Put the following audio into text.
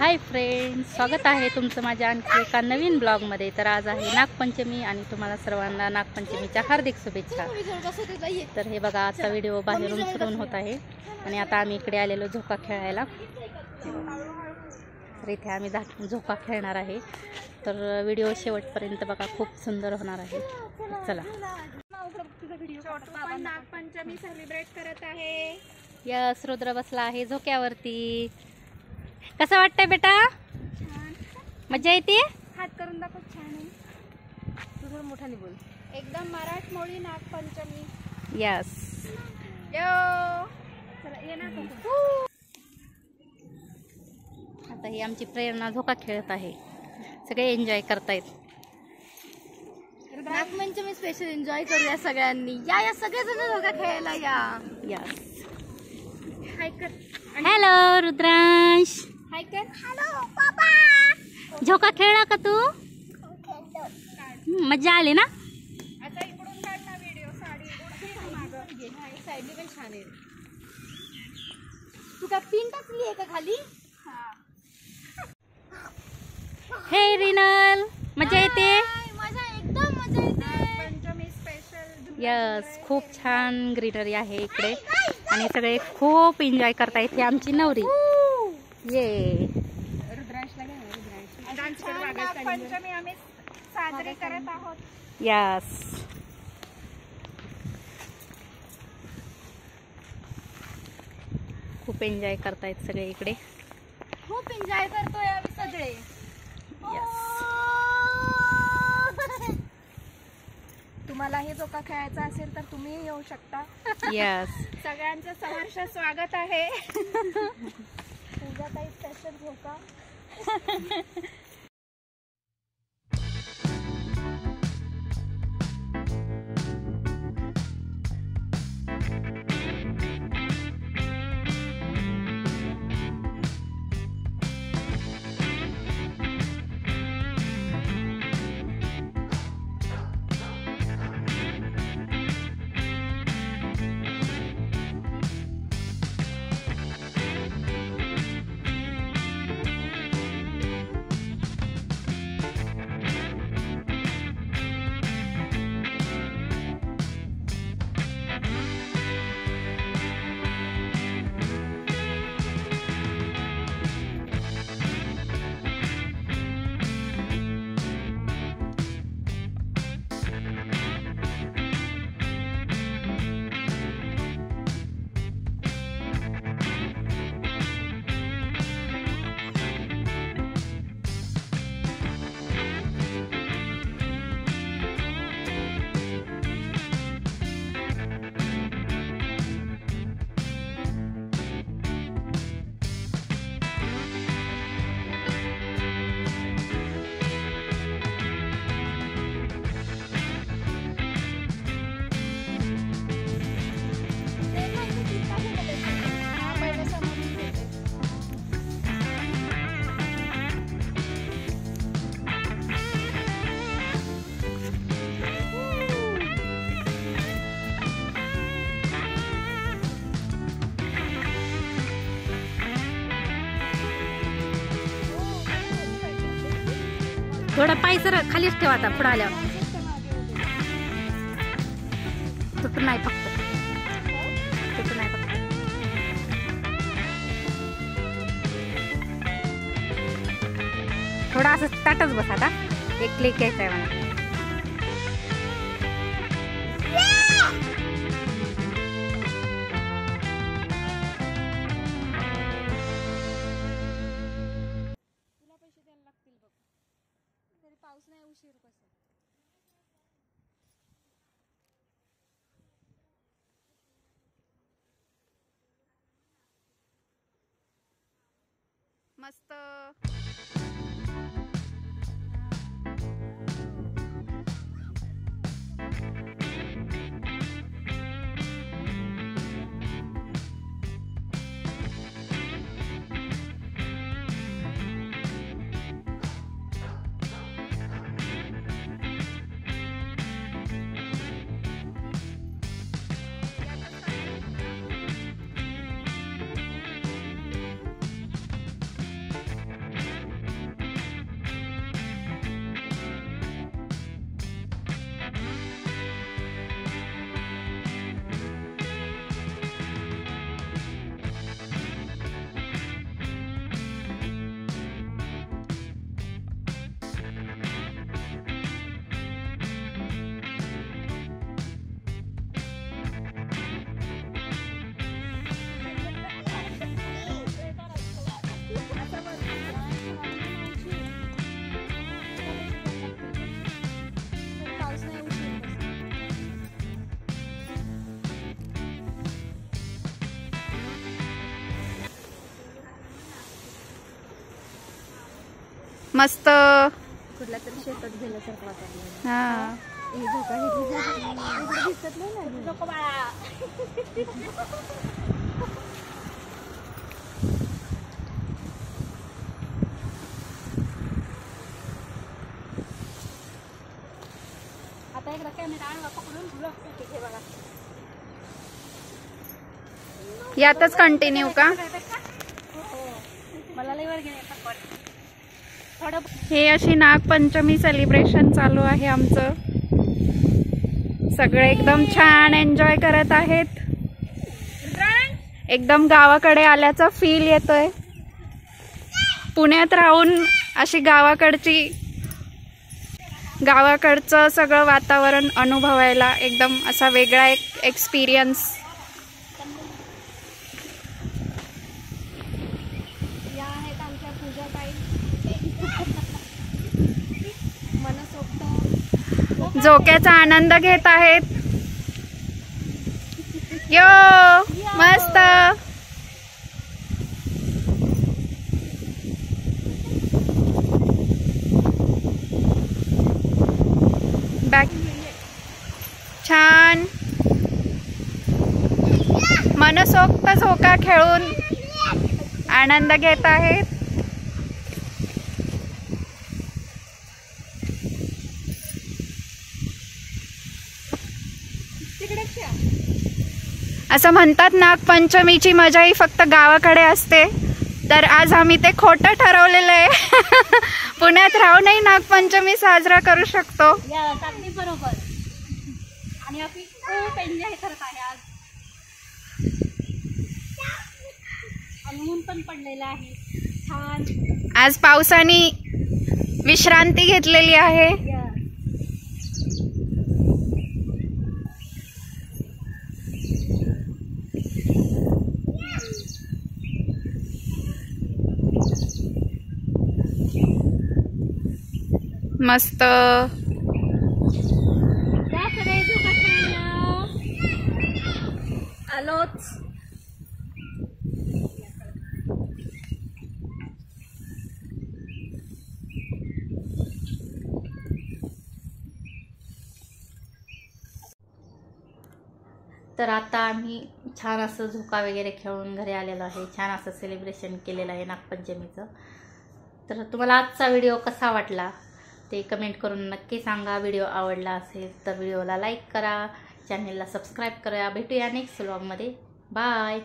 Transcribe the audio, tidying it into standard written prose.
Hi friends, स्वागत आहे तुमचं माझ्या आणखी एका नवीन ब्लॉगमध्ये। तर आज आहे नागपंचमी आणि तुम्हाला सर्वांना नागपंचमीच्या हार्दिक शुभेच्छा। तर हे बघा, आजचा व्हिडिओ बाहेरून सुरू होत आहे आणि आता आम्ही इकडे आलेलो झोका खेळायला। तर इथे आम्ही झोका खेळणार आहे। तर व्हिडिओ शेवटपर्यंत बघा, खूप सुंदर होणार आहे। चला, नागपंचमी सेलिब्रेट करत आहे। यस, रुद्र बसला आहे झोक्यावरती। कसं वाटतंय बेटा? मजा येते? हात करून दाखव, छान आहे। तुझं मोठ्याने बोल, एकदम मराठमोळी नागपंचमी। यस, यो चला ये ना। आता ही आमची प्रेरणा झोका खेळत आहे, सगळे एन्जॉय करतायत। नागपंचमी स्पेशल एन्जॉय करूया सगळ्यांनी। या सगळेजण झोका खेळायला या। यस, हाय कर। हॅलो रुद्रांश, हाय कर। हॅलो पापा। झोका खेळला का तू? मजा आली ना? आता इकडून काढ ना व्हिडिओ। साडी मागं घे, साईडली पण छान आहे। तू काय पिन टाकली आहे का खाली? हे रिनल, मजा येते? मजा, एकदम मजा येते। पंचमी स्पेशल। यस, खूप छान ग्रीनरी आहे इकडे आणि सगळे खूप एन्जॉय करतायत। ही आमची नवरी ये पंचमी आम्ही साजरी करत आहोत। यस, खूप एन्जॉय करतायत सगळे इकडे। खूप एन्जॉय करतोय आम्ही सगळे। तुम्हाला हे झोका खेळायचा असेल तर तुम्ही येऊ शकता। यस, सगळ्यांचं सहर्ष स्वागत आहे। पूजाताई स्पेशल झोका। थोडा पाय सर खालीच ठेवा, आता पुढे आल्यावर तुटून नाही, फक्त तुटून नाही फक्त। थोडा असं ताटच बस। आता एक क्लिक घ्यायचा आहे मला। पाऊस नाही, उशीर कसं मस्त। मस्त. कुठल्या तरी शेतात गेल्यासारखं वाटलं. हा हे झोका घेतली दिसत नाही ना. नको बाळा. आता एकदा कॅमेरा आणला पकडून ब्लॉग हे बघा. यातच कंटिन्यू का? मला लई वर गेले थोडं. हे अशी नागपंचमी सेलिब्रेशन चालू आहे आमचं. सगळे एकदम छान एन्जॉय करत आहेत. एकदम गावाकडे आल्याचा फील येतोय. पुण्यात राहून अशी गावाकडचं सगळं वातावरण अनुभवायला एकदम असा वेगळा एक एक्सपिरियन्स. या आहेत आमच्या पूजाताई. मनसोक्त झोक्याचा आनंद घेत आहेत. यो मस्त. बॅक छान मनसोक्त झोका खेळून आनंद घेत आहेत. असं म्हणतात नागपंचमीची मजा ही फक्त गावाकडे असते. तर आज आम्ही ते खोटं ठरवलेलं आहे. पुण्यात राहूनही नागपंचमी साजरा करू शकतो. अगदी बरोबर. आणि आम्ही खूप एन्जॉय करत आहे आज. आणि ऊन पण पडलेलं आहे छान. आज पावसाने विश्रांती घेतलेली आहे. मस्त. आलोच. तर आता आम्ही छान असं झोका वगैरे खेळून घरी आलेलो आहे. छान असं सेलिब्रेशन केलेलं आहे नागपंचमीचं. तर तुम्हाला आजचा व्हिडिओ कसा वाटला ते कमेंट करून नक्की सांगा. व्हिडिओ आवडला असेल तर व्हिडिओला लाईक करा, चॅनेलला सबस्क्राईब करा. भेटूया नेक्स्ट व्लॉगमध्ये. बाय.